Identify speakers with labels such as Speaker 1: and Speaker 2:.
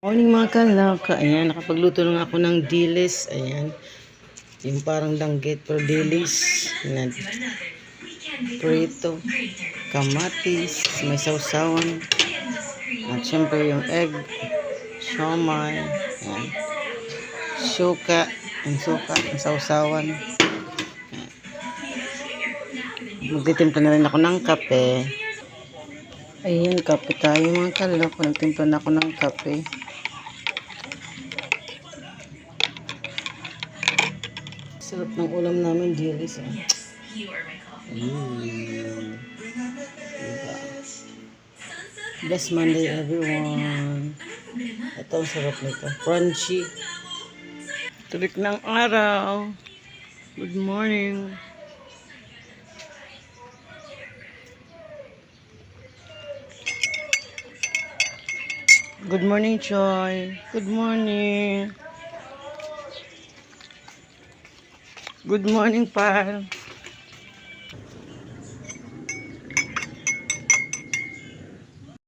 Speaker 1: Morning mga kalaka. Ayan, nakapagluto na ako ng dilis. Ayan. Yung parang langgit pero dilis. Ayan. Prito. Kamatis. May sausawan. At syempre yung egg. Siomay. Ayan. Suka. Yung suka. Yung sausawan. Magtitimpla na rin ako ng kape. Ayan, kape tayo mga kalaka. Nagtimpla na ako ng kape. Sarap ng ulam namin, dilis. Diba? Bless Monday, everyone. Ito, ang sarap nito. Crunchy. Tulik ng araw. Good morning. Good morning, Joy. Good morning. Good morning, Pal.